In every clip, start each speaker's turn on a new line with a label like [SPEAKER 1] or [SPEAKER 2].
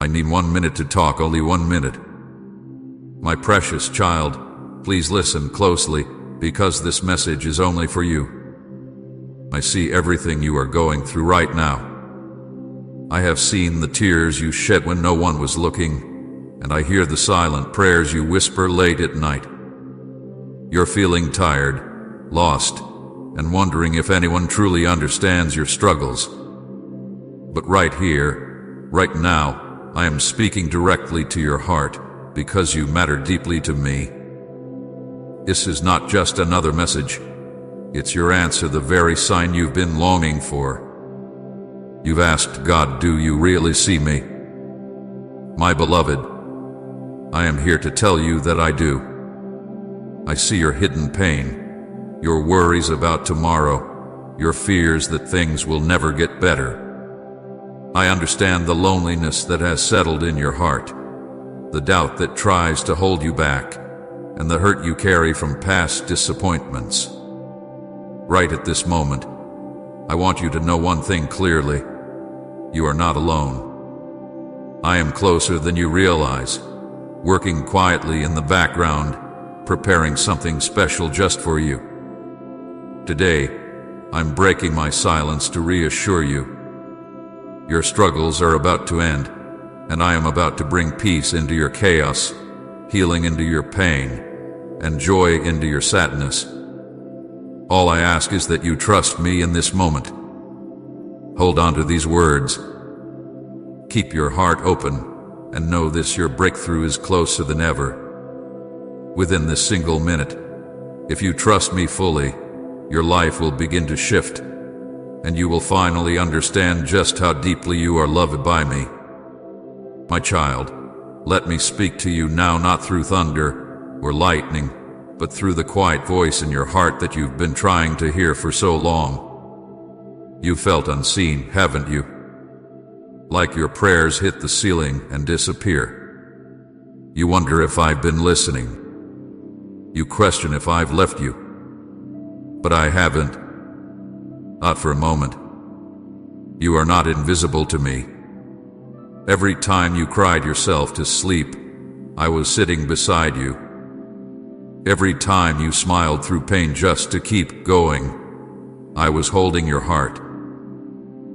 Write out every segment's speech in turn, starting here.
[SPEAKER 1] I need 1 minute to talk, only 1 minute. My precious child, please listen closely, because this message is only for you. I see everything you are going through right now. I have seen the tears you shed when no one was looking, and I hear the silent prayers you whisper late at night. You're feeling tired, lost, and wondering if anyone truly understands your struggles. But right here, right now, I am speaking directly to your heart, because you matter deeply to me. This is not just another message. It's your answer, the very sign you've been longing for. You've asked God, do you really see me? My beloved, I am here to tell you that I do. I see your hidden pain, your worries about tomorrow, your fears that things will never get better. I understand the loneliness that has settled in your heart, the doubt that tries to hold you back, and the hurt you carry from past disappointments. Right at this moment, I want you to know one thing clearly. You are not alone. I am closer than you realize, working quietly in the background, preparing something special just for you. Today, I'm breaking my silence to reassure you. Your struggles are about to end, and I am about to bring peace into your chaos, healing into your pain, and joy into your sadness. All I ask is that you trust me in this moment. Hold on to these words. Keep your heart open, and know this: your breakthrough is closer than ever. Within this single minute, if you trust me fully, your life will begin to shift, and you will finally understand just how deeply you are loved by me. My child, let me speak to you now, not through thunder or lightning, but through the quiet voice in your heart that you've been trying to hear for so long. You felt unseen, haven't you? Like your prayers hit the ceiling and disappear. You wonder if I've been listening. You question if I've left you. But I haven't. Not for a moment. You are not invisible to me. Every time you cried yourself to sleep, I was sitting beside you. Every time you smiled through pain just to keep going, I was holding your heart.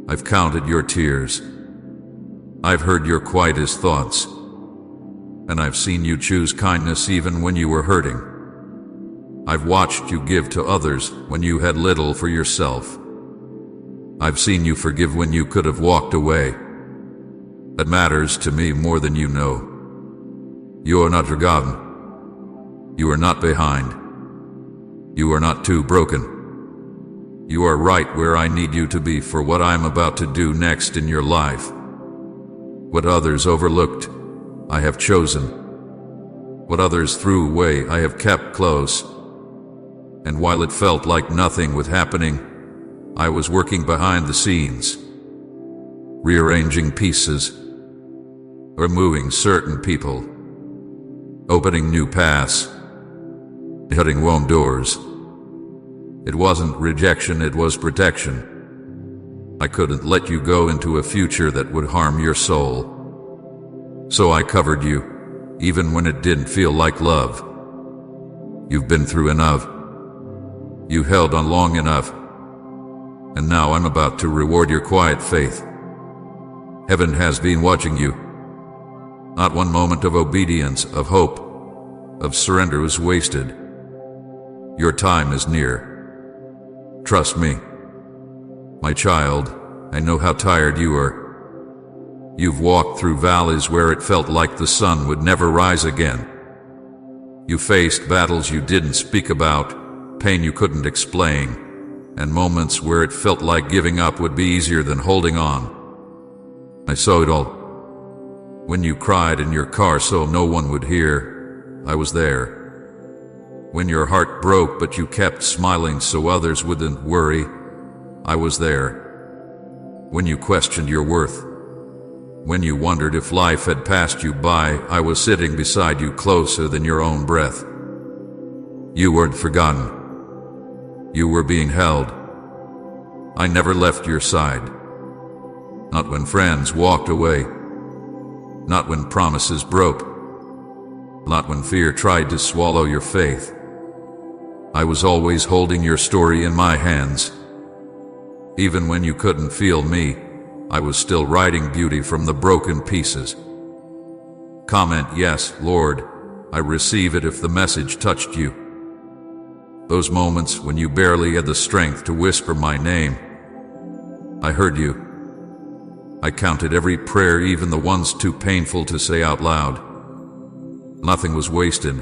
[SPEAKER 1] I've counted your tears. I've heard your quietest thoughts. And I've seen you choose kindness even when you were hurting. I've watched you give to others when you had little for yourself. I've seen you forgive when you could have walked away. That matters to me more than you know. You are not forgotten. You are not behind. You are not too broken. You are right where I need you to be for what I'm about to do next in your life. What others overlooked, I have chosen. What others threw away, I have kept close. And while it felt like nothing was happening, I was working behind the scenes, rearranging pieces, removing certain people, opening new paths, shutting wrong doors. It wasn't rejection, it was protection. I couldn't let you go into a future that would harm your soul. So I covered you, even when it didn't feel like love. You've been through enough. You held on long enough. And now I'm about to reward your quiet faith. Heaven has been watching you. Not one moment of obedience, of hope, of surrender was wasted. Your time is near. Trust me. My child, I know how tired you are. You've walked through valleys where it felt like the sun would never rise again. You faced battles you didn't speak about, pain you couldn't explain, and moments where it felt like giving up would be easier than holding on. I saw it all. When you cried in your car so no one would hear, I was there. When your heart broke but you kept smiling so others wouldn't worry, I was there. When you questioned your worth, when you wondered if life had passed you by, I was sitting beside you closer than your own breath. You weren't forgotten. You were being held. I never left your side. Not when friends walked away. Not when promises broke. Not when fear tried to swallow your faith. I was always holding your story in my hands. Even when you couldn't feel me, I was still writing beauty from the broken pieces. Comment, yes, Lord, I receive it if the message touched you. Those moments when you barely had the strength to whisper my name, I heard you. I counted every prayer, even the ones too painful to say out loud. Nothing was wasted.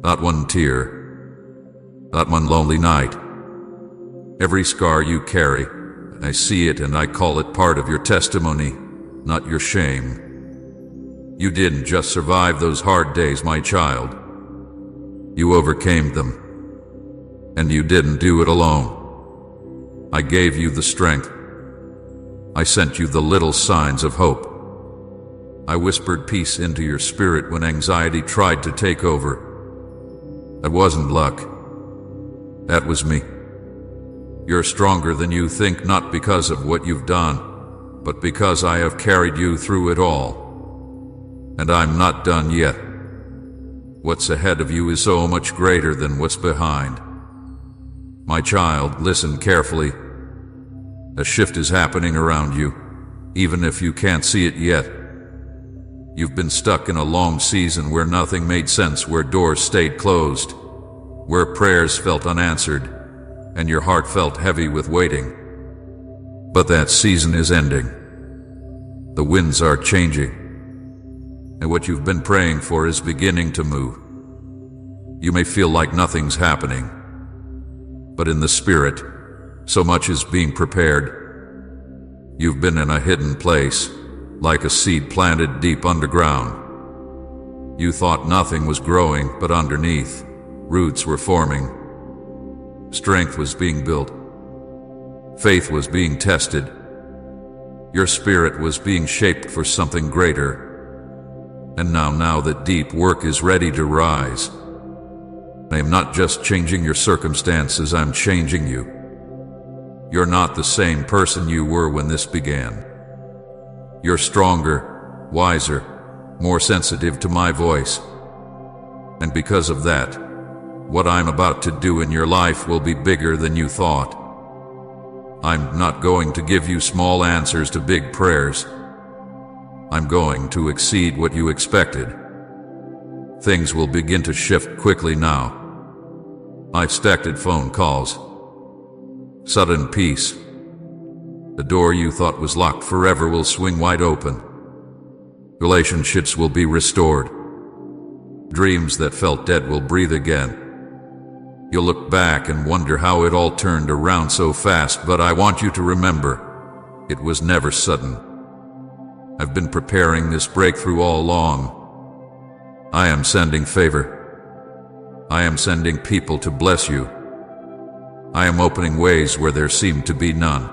[SPEAKER 1] Not one tear. Not one lonely night. Every scar you carry, I see it and I call it part of your testimony, not your shame. You didn't just survive those hard days, my child. You overcame them. And you didn't do it alone. I gave you the strength. I sent you the little signs of hope. I whispered peace into your spirit when anxiety tried to take over. That wasn't luck. That was me. You're stronger than you think, not because of what you've done, but because I have carried you through it all. And I'm not done yet. What's ahead of you is so much greater than what's behind. My child, listen carefully. A shift is happening around you, even if you can't see it yet. You've been stuck in a long season where nothing made sense, where doors stayed closed, where prayers felt unanswered, and your heart felt heavy with waiting. But that season is ending. The winds are changing, and what you've been praying for is beginning to move. You may feel like nothing's happening, but in the spirit, so much is being prepared. You've been in a hidden place, like a seed planted deep underground. You thought nothing was growing, but underneath, roots were forming. Strength was being built. Faith was being tested. Your spirit was being shaped for something greater. And now that deep work is ready to rise. I am not just changing your circumstances, I'm changing you. You're not the same person you were when this began. You're stronger, wiser, more sensitive to my voice. And because of that, what I'm about to do in your life will be bigger than you thought. I'm not going to give you small answers to big prayers. I'm going to exceed what you expected. Things will begin to shift quickly now. I've stacked phone calls. Sudden peace. The door you thought was locked forever will swing wide open. Relationships will be restored. Dreams that felt dead will breathe again. You'll look back and wonder how it all turned around so fast, but I want you to remember, it was never sudden. I've been preparing this breakthrough all along. I am sending favor. I am sending people to bless you. I am opening ways where there seemed to be none.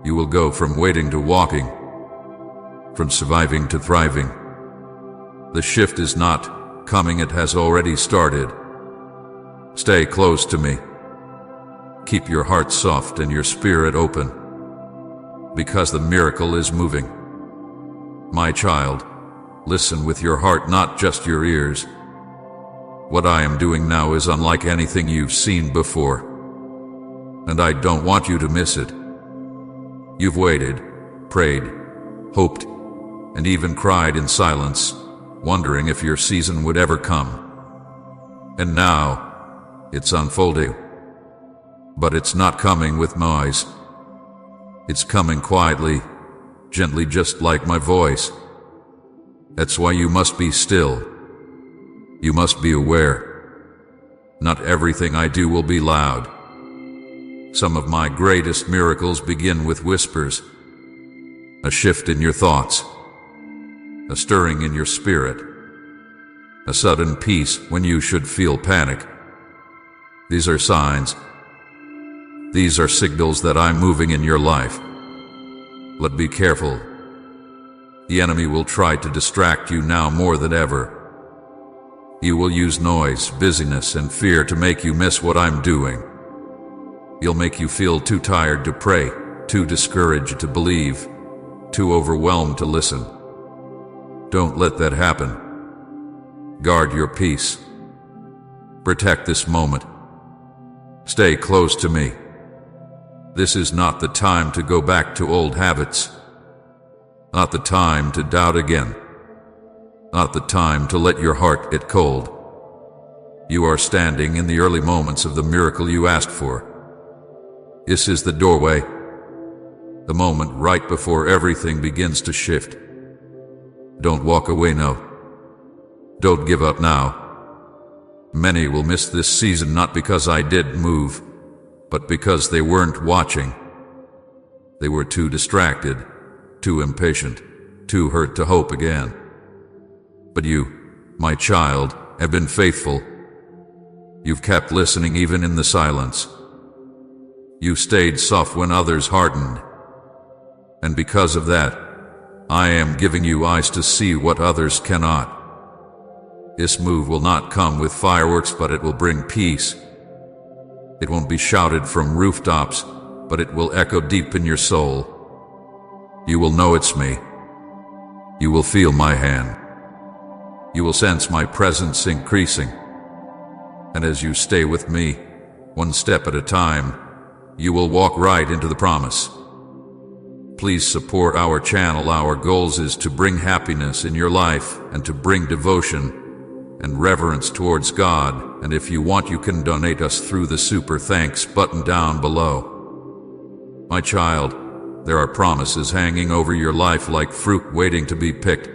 [SPEAKER 1] You will go from waiting to walking, from surviving to thriving. The shift is not coming, it has already started. Stay close to me. Keep your heart soft and your spirit open, because the miracle is moving. My child, listen with your heart, not just your ears. What I am doing now is unlike anything you've seen before, and I don't want you to miss it. You've waited, prayed, hoped, and even cried in silence, wondering if your season would ever come. And now, it's unfolding. But it's not coming with noise. It's coming quietly, gently, just like my voice. That's why you must be still. You must be aware. Not everything I do will be loud. Some of my greatest miracles begin with whispers. A shift in your thoughts. A stirring in your spirit. A sudden peace when you should feel panic. These are signs. These are signals that I'm moving in your life. But be careful. The enemy will try to distract you now more than ever. He will use noise, busyness, and fear to make you miss what I'm doing. He'll make you feel too tired to pray, too discouraged to believe, too overwhelmed to listen. don't let that happen. Guard your peace. Protect this moment. Stay close to me. This is not the time to go back to old habits. Not the time to doubt again. Not the time to let your heart get cold. You are standing in the early moments of the miracle you asked for. This is the doorway. The moment right before everything begins to shift. Don't walk away now. Don't give up now. Many will miss this season not because I did move, but because they weren't watching. They were too distracted, too impatient, too hurt to hope again. But you, my child, have been faithful. You've kept listening even in the silence. You stayed soft when others hardened. And because of that, I am giving you eyes to see what others cannot. This move will not come with fireworks, but it will bring peace. It won't be shouted from rooftops, but it will echo deep in your soul. You will know it's me. You will feel my hand. You will sense my presence increasing. And as you stay with me, one step at a time, you will walk right into the promise. Please support our channel. Our goals is to bring happiness in your life and to bring devotion and reverence towards God. And if you want, you can donate us through the super thanks button down below. My child, there are promises hanging over your life like fruit waiting to be picked.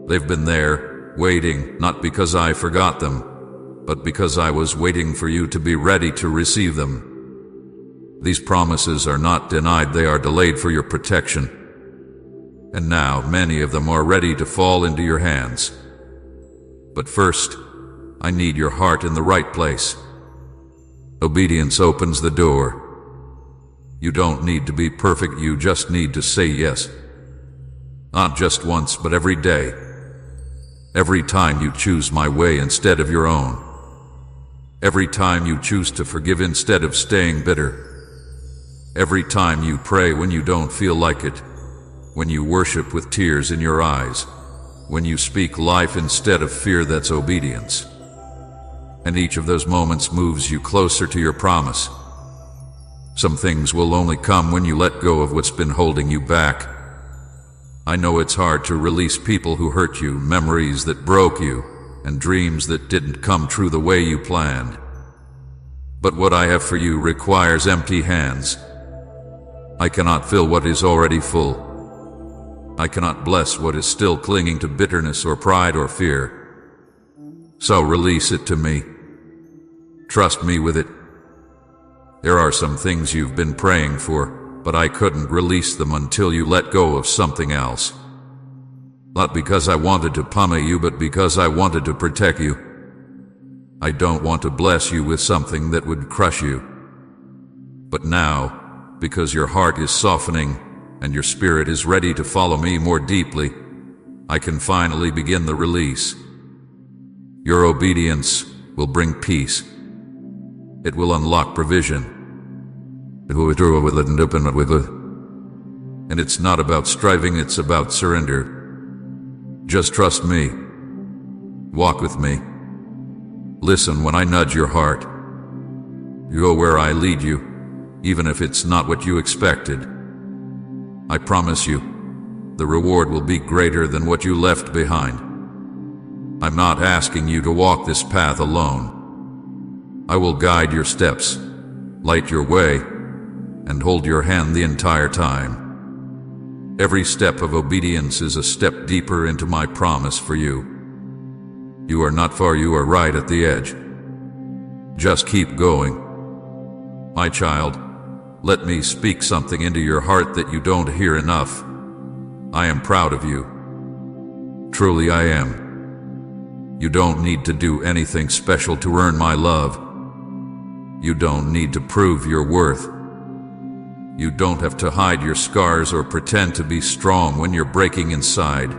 [SPEAKER 1] They've been there, waiting, not because I forgot them, but because I was waiting for you to be ready to receive them. These promises are not denied, they are delayed for your protection. And now many of them are ready to fall into your hands. But first, I need your heart in the right place. Obedience opens the door. You don't need to be perfect, you just need to say yes. Not just once, but every day. Every time you choose my way instead of your own. Every time you choose to forgive instead of staying bitter. Every time you pray when you don't feel like it. When you worship with tears in your eyes. When you speak life instead of fear, that's obedience. And each of those moments moves you closer to your promise. Some things will only come when you let go of what's been holding you back. I know it's hard to release people who hurt you, memories that broke you, and dreams that didn't come true the way you planned. But what I have for you requires empty hands. I cannot fill what is already full. I cannot bless what is still clinging to bitterness or pride or fear. So release it to me. Trust me with it. There are some things you've been praying for, but I couldn't release them until you let go of something else. Not because I wanted to pummel you, but because I wanted to protect you. I don't want to bless you with something that would crush you. But now, because your heart is softening, and your spirit is ready to follow me more deeply, I can finally begin the release. Your obedience will bring peace. It will unlock provision. It will withdraw with it and open it with it. And it's not about striving, it's about surrender. Just trust me. Walk with me. Listen when I nudge your heart. You go where I lead you, even if it's not what you expected. I promise you, the reward will be greater than what you left behind. I'm not asking you to walk this path alone. I will guide your steps, light your way, and hold your hand the entire time. Every step of obedience is a step deeper into my promise for you. You are not far, you are right at the edge. Just keep going. My child, let me speak something into your heart that you don't hear enough. I am proud of you. Truly I am. You don't need to do anything special to earn my love. You don't need to prove your worth. You don't have to hide your scars or pretend to be strong when you're breaking inside.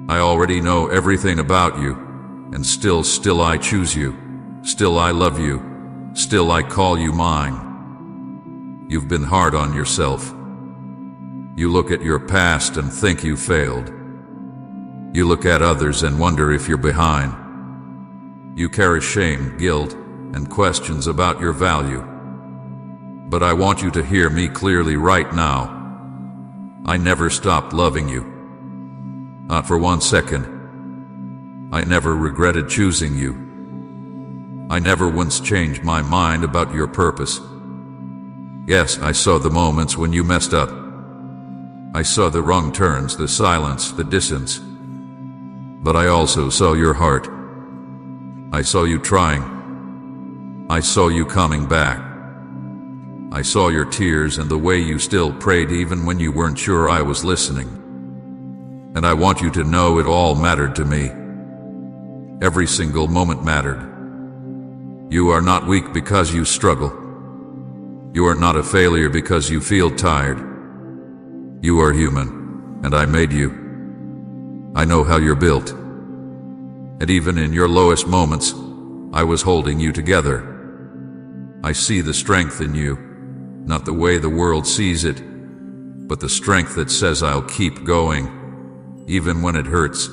[SPEAKER 1] I already know everything about you, and still I choose you. Still I love you. Still I call you mine. You've been hard on yourself. You look at your past and think you failed. You look at others and wonder if you're behind. You carry shame, guilt, and questions about your value. But I want you to hear me clearly right now. I never stopped loving you. Not for 1 second. I never regretted choosing you. I never once changed my mind about your purpose. Yes, I saw the moments when you messed up. I saw the wrong turns, the silence, the distance. But I also saw your heart. I saw you trying. I saw you coming back. I saw your tears and the way you still prayed even when you weren't sure I was listening. And I want you to know it all mattered to me. Every single moment mattered. You are not weak because you struggle. You are not a failure because you feel tired. You are human, and I made you. I know how you're built. And even in your lowest moments, I was holding you together. I see the strength in you, not the way the world sees it, but the strength that says I'll keep going, even when it hurts.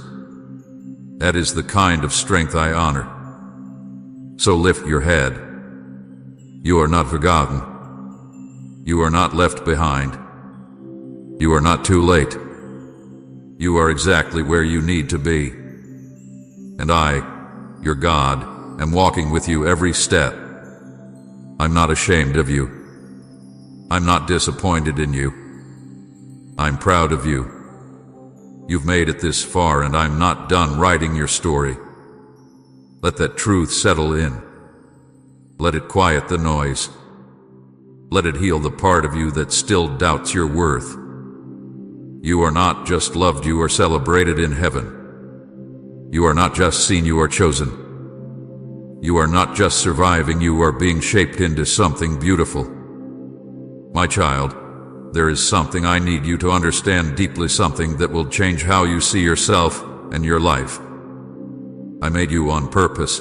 [SPEAKER 1] That is the kind of strength I honor. So lift your head. You are not forgotten. You are not left behind. You are not too late. You are exactly where you need to be. And I, your God, am walking with you every step. I'm not ashamed of you. I'm not disappointed in you. I'm proud of you. You've made it this far, and I'm not done writing your story. Let that truth settle in. Let it quiet the noise. Let it heal the part of you that still doubts your worth. You are not just loved, you are celebrated in heaven. You are not just seen, you are chosen. You are not just surviving, you are being shaped into something beautiful. My child, there is something I need you to understand deeply, something that will change how you see yourself and your life. I made you on purpose,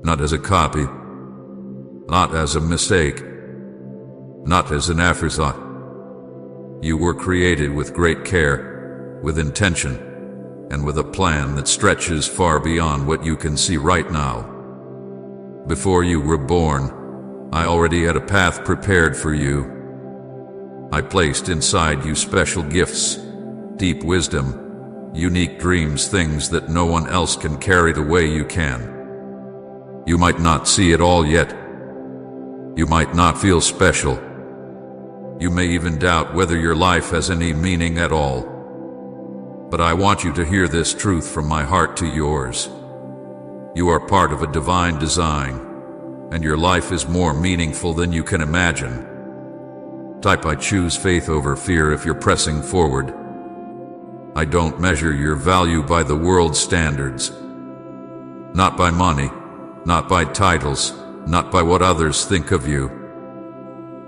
[SPEAKER 1] not as a copy, not as a mistake, not as an afterthought. You were created with great care, with intention, and with a plan that stretches far beyond what you can see right now. Before you were born, I already had a path prepared for you. I placed inside you special gifts, deep wisdom, unique dreams, things that no one else can carry the way you can. You might not see it all yet. You might not feel special. You may even doubt whether your life has any meaning at all. But I want you to hear this truth from my heart to yours. You are part of a divine design, and your life is more meaningful than you can imagine. Type I choose faith over fear if you're pressing forward. I don't measure your value by the world's standards. Not by money, not by titles, not by what others think of you.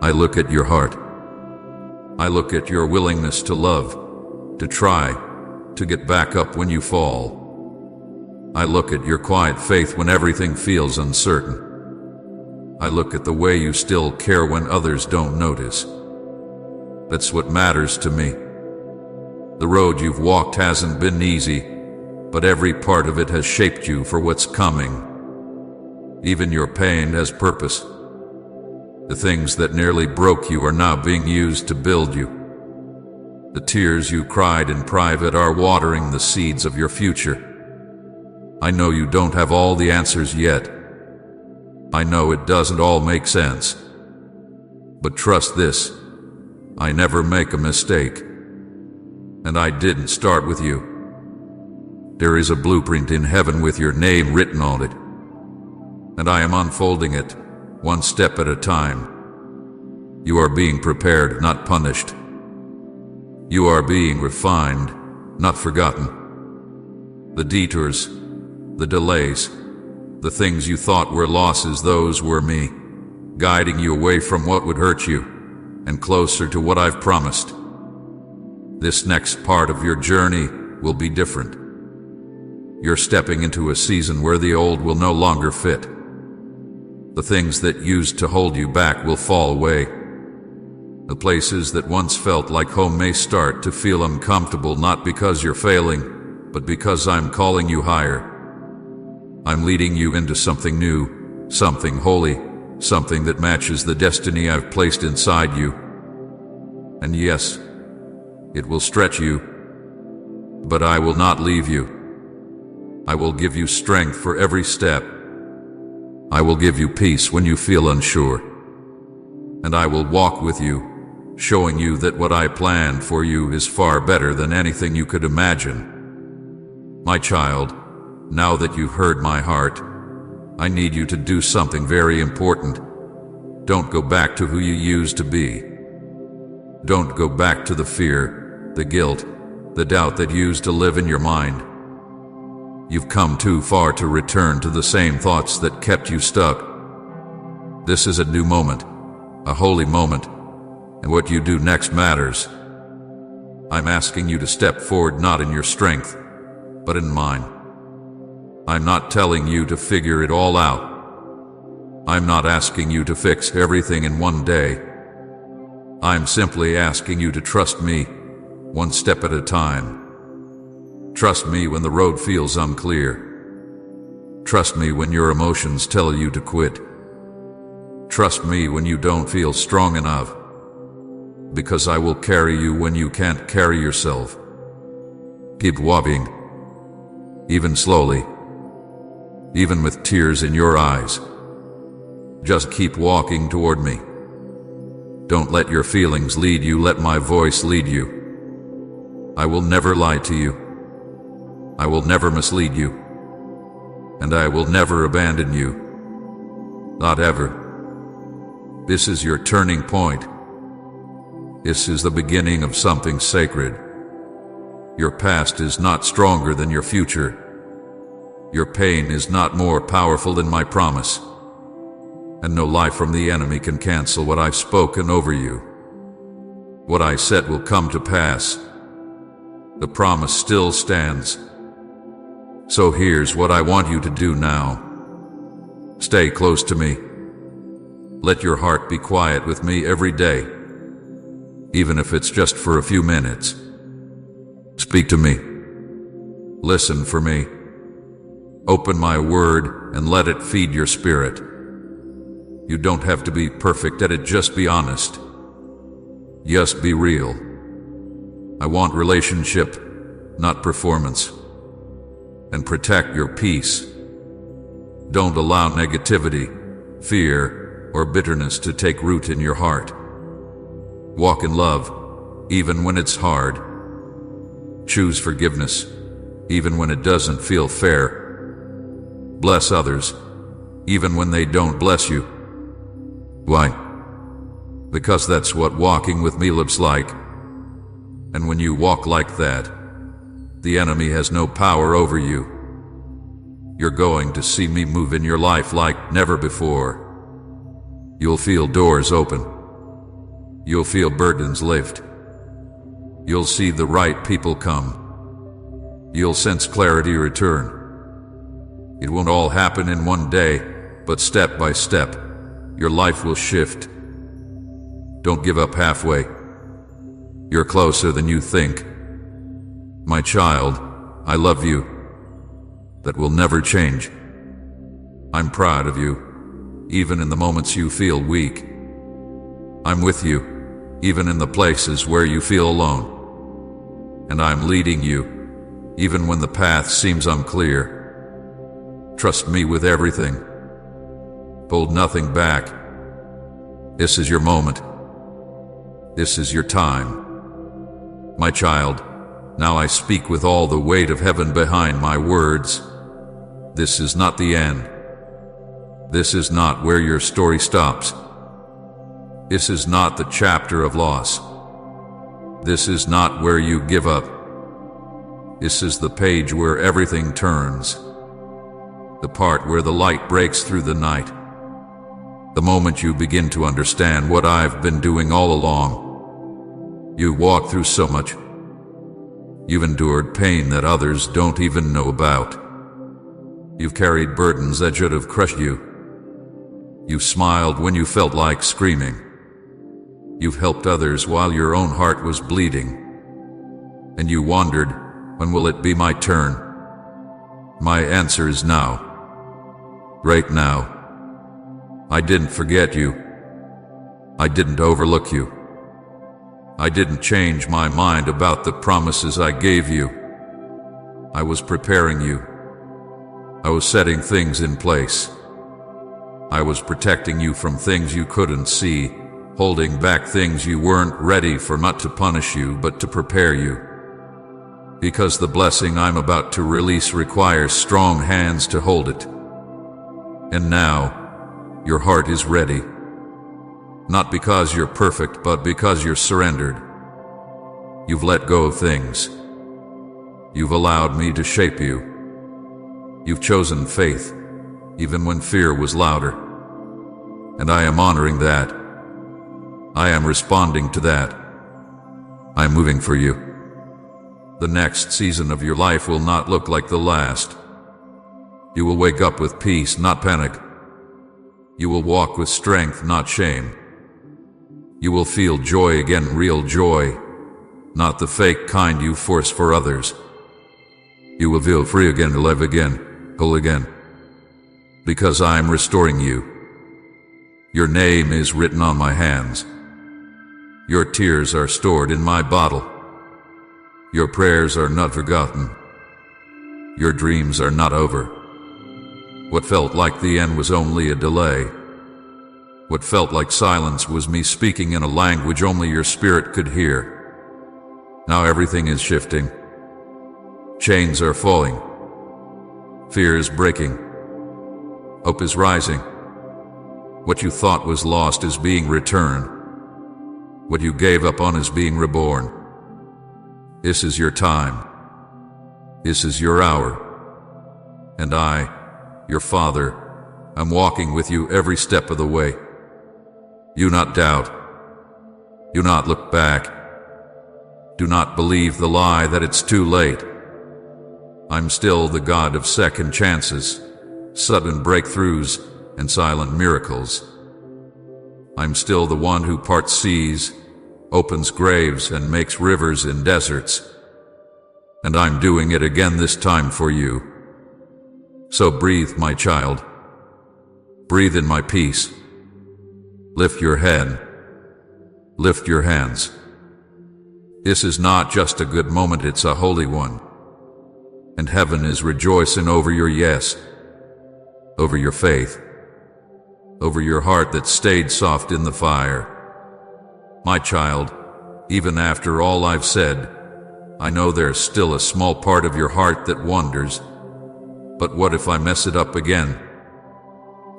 [SPEAKER 1] I look at your heart. I look at your willingness to love, to try, to get back up when you fall. I look at your quiet faith when everything feels uncertain. I look at the way you still care when others don't notice. That's what matters to me. The road you've walked hasn't been easy, but every part of it has shaped you for what's coming. Even your pain has purpose. The things that nearly broke you are now being used to build you. The tears you cried in private are watering the seeds of your future. I know you don't have all the answers yet. I know it doesn't all make sense. But trust this, I never make a mistake. And I didn't start with you. There is a blueprint in heaven with your name written on it. And I am unfolding it, one step at a time. You are being prepared, not punished. You are being refined, not forgotten. The detours, the delays, the things you thought were losses, those were me, guiding you away from what would hurt you, and closer to what I've promised. This next part of your journey will be different. You're stepping into a season where the old will no longer fit. The things that used to hold you back will fall away. The places that once felt like home may start to feel uncomfortable, not because you're failing, but because I'm calling you higher. I'm leading you into something new, something holy, something that matches the destiny I've placed inside you. And yes, it will stretch you, but I will not leave you. I will give you strength for every step. I will give you peace when you feel unsure. And I will walk with you, showing you that what I planned for you is far better than anything you could imagine. My child, now that you've heard my heart, I need you to do something very important. Don't go back to who you used to be. Don't go back to the fear, the guilt, the doubt that used to live in your mind. You've come too far to return to the same thoughts that kept you stuck. This is a new moment, a holy moment, and what you do next matters. I'm asking you to step forward not in your strength, but in mine. I'm not telling you to figure it all out. I'm not asking you to fix everything in one day. I'm simply asking you to trust me, one step at a time. Trust me when the road feels unclear. Trust me when your emotions tell you to quit. Trust me when you don't feel strong enough, because I will carry you when you can't carry yourself. Keep walking, even slowly, even with tears in your eyes. Just keep walking toward me. Don't let your feelings lead you, let my voice lead you. I will never lie to you. I will never mislead you. And I will never abandon you. Not ever. This is your turning point. This is the beginning of something sacred. Your past is not stronger than your future. Your pain is not more powerful than my promise. And no lie from the enemy can cancel what I've spoken over you. What I said will come to pass. The promise still stands. So here's what I want you to do now. Stay close to me. Let your heart be quiet with me every day, even if it's just for a few minutes. Speak to me. Listen for me. Open my word and let it feed your spirit. You don't have to be perfect at it, just be honest. Just be real. I want relationship, not performance. And protect your peace. Don't allow negativity, fear, or bitterness to take root in your heart. Walk in love, even when it's hard. Choose forgiveness, even when it doesn't feel fair. Bless others, even when they don't bless you. Why? Because that's what walking with me looks like. And when you walk like that, the enemy has no power over you. You're going to see me move in your life like never before. You'll feel doors open. You'll feel burdens lift. You'll see the right people come. You'll sense clarity return. It won't all happen in one day, but step by step, your life will shift. Don't give up halfway. You're closer than you think. My child, I love you. That will never change. I'm proud of you, even in the moments you feel weak. I'm with you, even in the places where you feel alone. And I'm leading you, even when the path seems unclear. Trust me with everything. Hold nothing back. This is your moment. This is your time. My child, now I speak with all the weight of heaven behind my words. This is not the end. This is not where your story stops. This is not the chapter of loss. This is not where you give up. This is the page where everything turns. The part where the light breaks through the night. The moment you begin to understand what I've been doing all along. You walked through so much. You've endured pain that others don't even know about. You've carried burdens that should have crushed you. You've smiled when you felt like screaming. You've helped others while your own heart was bleeding. And you wandered When will it be my turn? My answer is now. Right now. I didn't forget you. I didn't overlook you. I didn't change my mind about the promises I gave you. I was preparing you. I was setting things in place. I was protecting you from things you couldn't see, holding back things you weren't ready for, not to punish you, but to prepare you. Because the blessing I'm about to release requires strong hands to hold it. And now, your heart is ready. Not because you're perfect, but because you're surrendered. You've let go of things. You've allowed me to shape you. You've chosen faith, even when fear was louder. And I am honoring that. I am responding to that. I am moving for you. The next season of your life will not look like the last. You will wake up with peace, not panic. You will walk with strength, not shame. You will feel joy again, real joy, not the fake kind you force for others. You will feel free again, to live again, whole again. Because I am restoring you. Your name is written on my hands. Your tears are stored in my bottle. Your prayers are not forgotten. Your dreams are not over. What felt like the end was only a delay. What felt like silence was me speaking in a language only your spirit could hear. Now everything is shifting. Chains are falling. Fear is breaking. Hope is rising. What you thought was lost is being returned. What you gave up on is being reborn. This is your time. This is your hour. And I, your Father, am walking with you every step of the way. Do not doubt. Do not look back. Do not believe the lie that it's too late. I'm still the God of second chances, sudden breakthroughs, and silent miracles. I'm still the one who parts seas, opens graves, and makes rivers in deserts. And I'm doing it again this time for you. So breathe, my child. Breathe in my peace. Lift your head. Lift your hands. This is not just a good moment, it's a holy one. And heaven is rejoicing over your yes, over your faith, over your heart that stayed soft in the fire. My child, even after all I've said, I know there's still a small part of your heart that wonders, but what if I mess it up again?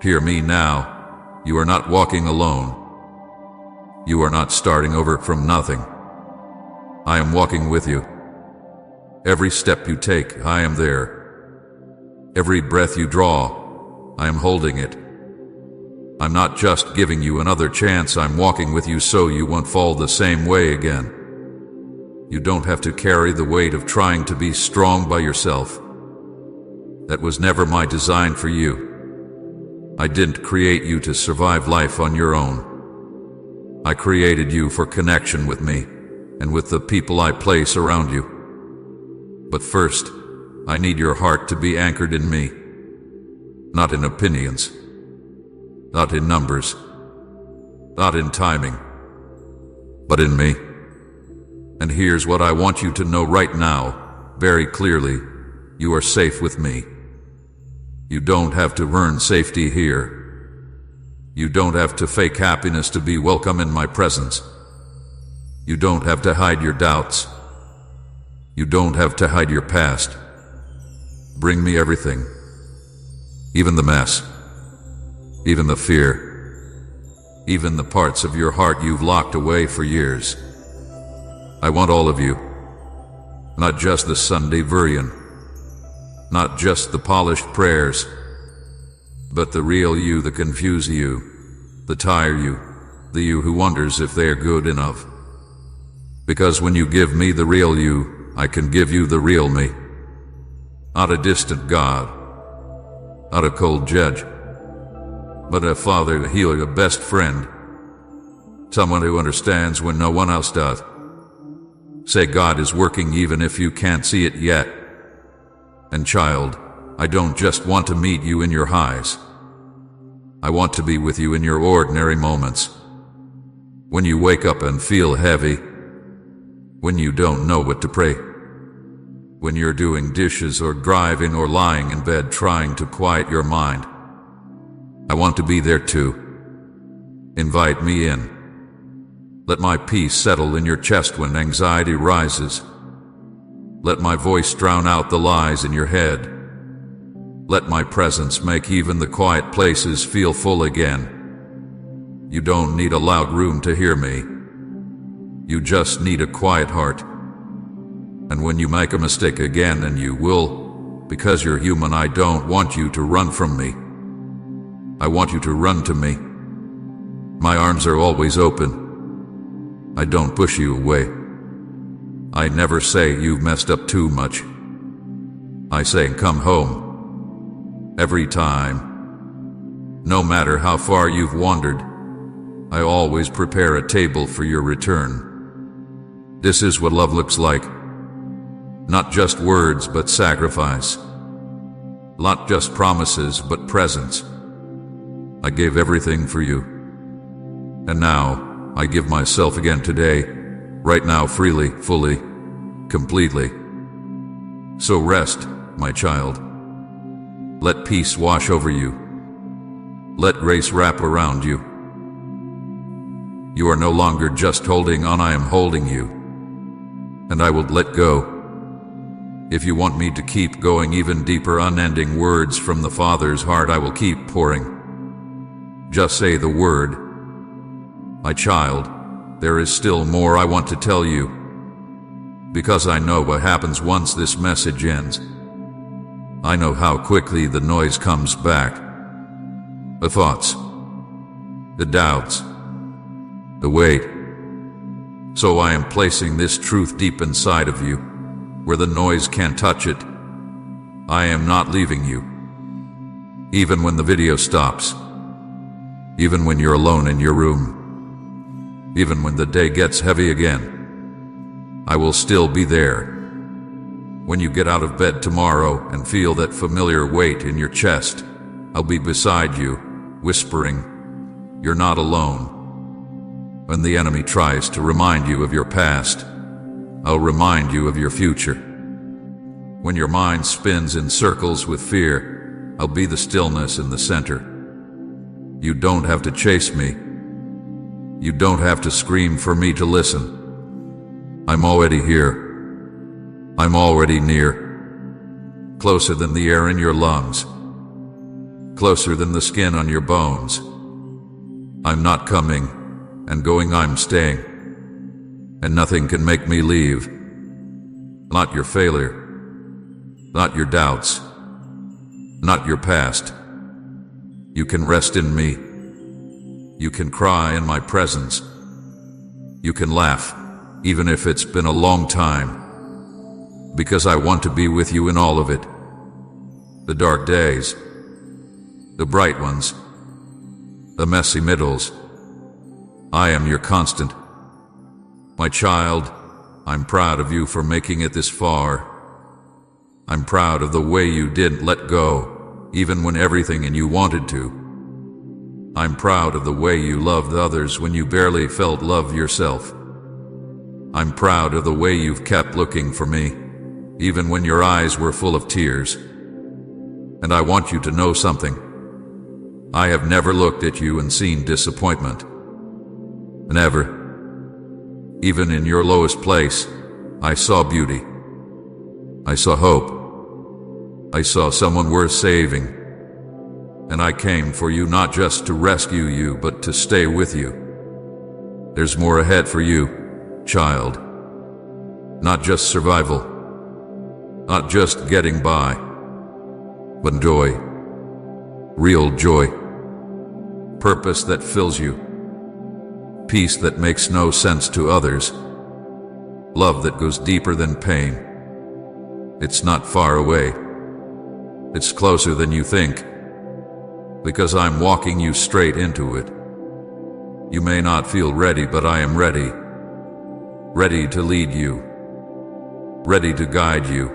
[SPEAKER 1] Hear me now. You are not walking alone. You are not starting over from nothing. I am walking with you. Every step you take, I am there. Every breath you draw, I am holding it. I'm not just giving you another chance, I'm walking with you so you won't fall the same way again. You don't have to carry the weight of trying to be strong by yourself. That was never my design for you. I didn't create you to survive life on your own. I created you for connection with me and with the people I place around you. But first, I need your heart to be anchored in me, not in opinions, not in numbers, not in timing, but in me. And here's what I want you to know right now, very clearly. You are safe with me. You don't have to earn safety here. You don't have to fake happiness to be welcome in my presence. You don't have to hide your doubts. You don't have to hide your past. Bring me everything. Even the mess. Even the fear. Even the parts of your heart you've locked away for years. I want all of you. Not just the Sunday version. Not just the polished prayers, but the real you, the confused you, the tired you, the you who wonders if they're good enough. Because when you give me the real you, I can give you the real me. Not a distant God, not a cold judge, but a father, a healer, a best friend, someone who understands when no one else does, Say God is working even if you can't see it yet. And child, I don't just want to meet you in your highs. I want to be with you in your ordinary moments. When you wake up and feel heavy. When you don't know what to pray. When you're doing dishes or driving or lying in bed trying to quiet your mind. I want to be there too. Invite me in. Let my peace settle in your chest when anxiety rises. Let my voice drown out the lies in your head. Let my presence make even the quiet places feel full again. You don't need a loud room to hear me. You just need a quiet heart. And when you make a mistake again, and you will, because you're human, I don't want you to run from me. I want you to run to me. My arms are always open. I don't push you away. I never say you've messed up too much. I say come home. Every time. No matter how far you've wandered, I always prepare a table for your return. This is what love looks like. Not just words, but sacrifice. Not just promises, but presence. I gave everything for you. And now, I give myself again today, right now, freely, fully, completely. So rest, my child. Let peace wash over you. Let grace wrap around you. You are no longer just holding on, I am holding you. And I will let go. If you want me to keep going even deeper, unending words from the Father's heart, I will keep pouring. Just say the word. My child, there is still more I want to tell you. Because I know what happens once this message ends. I know how quickly the noise comes back. The thoughts. The doubts. The weight. So I am placing this truth deep inside of you, where the noise can't touch it. I am not leaving you. Even when the video stops. Even when you're alone in your room. Even when the day gets heavy again. I will still be there. When you get out of bed tomorrow and feel that familiar weight in your chest, I'll be beside you, whispering, you're not alone. When the enemy tries to remind you of your past, I'll remind you of your future. When your mind spins in circles with fear, I'll be the stillness in the center. You don't have to chase me. You don't have to scream for me to listen. I'm already here. I'm already near. Closer than the air in your lungs. Closer than the skin on your bones. I'm not coming and going, I'm staying. And nothing can make me leave. Not your failure. Not your doubts. Not your past. You can rest in me. You can cry in my presence. You can laugh, even if it's been a long time. Because I want to be with you in all of it. The dark days. The bright ones. The messy middles. I am your constant. My child, I'm proud of you for making it this far. I'm proud of the way you didn't let go, even when everything in you wanted to. I'm proud of the way you loved others when you barely felt love yourself. I'm proud of the way you've kept looking for me, even when your eyes were full of tears. And I want you to know something. I have never looked at you and seen disappointment. Never. Even in your lowest place, I saw beauty. I saw hope. I saw someone worth saving. And I came for you not just to rescue you, but to stay with you. There's more ahead for you, child. Not just survival. Not just getting by. But joy. Real joy. Purpose that fills you. Peace that makes no sense to others. Love that goes deeper than pain. It's not far away. It's closer than you think. Because I'm walking you straight into it. You may not feel ready, but I am ready. Ready to lead you. ready to guide you,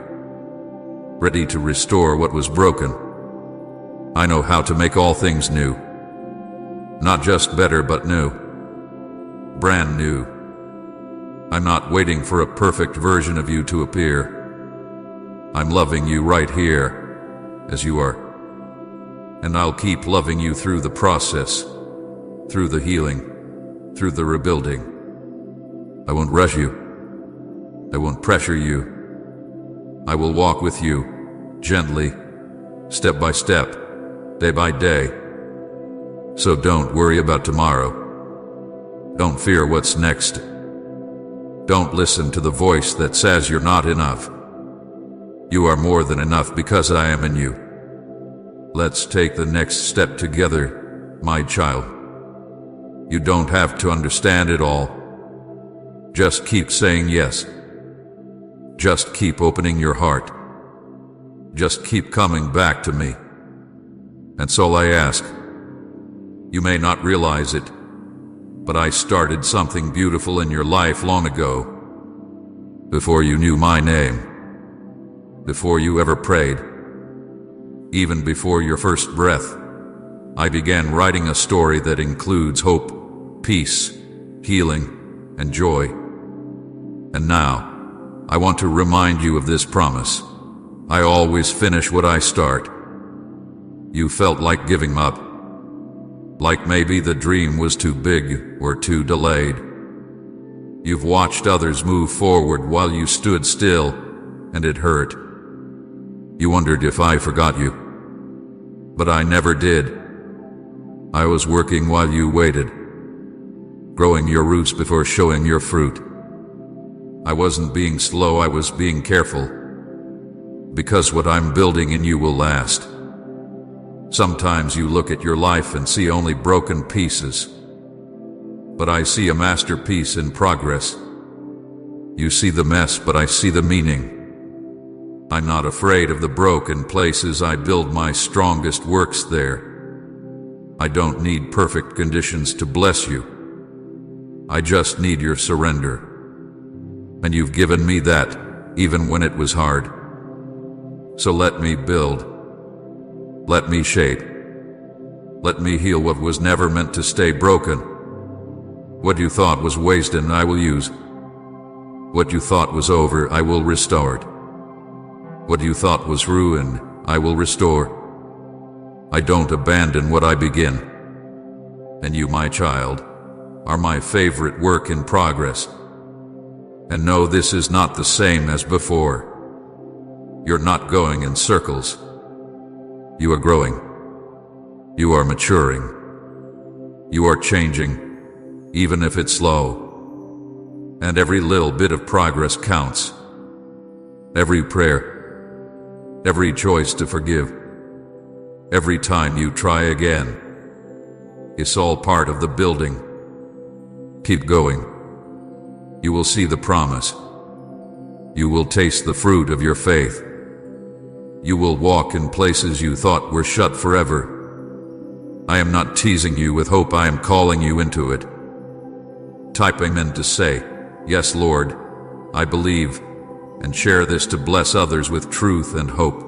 [SPEAKER 1] ready to restore what was broken. I know how to make all things new. Not just better, but new. Brand new. I'm not waiting for a perfect version of you to appear. I'm loving you right here, as you are. And I'll keep loving you through the process, through the healing, through the rebuilding. I won't rush you. I won't pressure you. I will walk with you, gently, step by step, day by day. So don't worry about tomorrow. Don't fear what's next. Don't listen to the voice that says you're not enough. You are more than enough because I am in you. Let's take the next step together, my child. You don't have to understand it all. Just keep saying yes. Just keep opening your heart. Just keep coming back to me. That's all I ask. You may not realize it, but I started something beautiful in your life long ago. Before you knew my name. Before you ever prayed. Even before your first breath, I began writing a story that includes hope, peace, healing, and joy. And now, I want to remind you of this promise. I always finish what I start. You felt like giving up. Like maybe the dream was too big or too delayed. You've watched others move forward while you stood still, and it hurt. You wondered if I forgot you. But I never did. I was working while you waited, growing your roots before showing your fruit. I wasn't being slow, I was being careful. Because what I'm building in you will last. Sometimes you look at your life and see only broken pieces. But I see a masterpiece in progress. You see the mess, but I see the meaning. I'm not afraid of the broken places. I build my strongest works there. I don't need perfect conditions to bless you. I just need your surrender. And you've given me that, even when it was hard. So let me build. Let me shape. Let me heal what was never meant to stay broken. What you thought was wasted, I will use. What you thought was over, I will restore it. What you thought was ruined, I will restore. I don't abandon what I begin. And you, my child, are my favorite work in progress. And no, this is not the same as before. You're not going in circles. You are growing. You are maturing. You are changing, even if it's slow. And every little bit of progress counts. Every prayer, every choice to forgive, every time you try again, it's all part of the building. Keep going. You will see the promise. You will taste the fruit of your faith. You will walk in places you thought were shut forever. I am not teasing you with hope, I am calling you into it. Type amen to say, yes, Lord, I believe, and share this to bless others with truth and hope.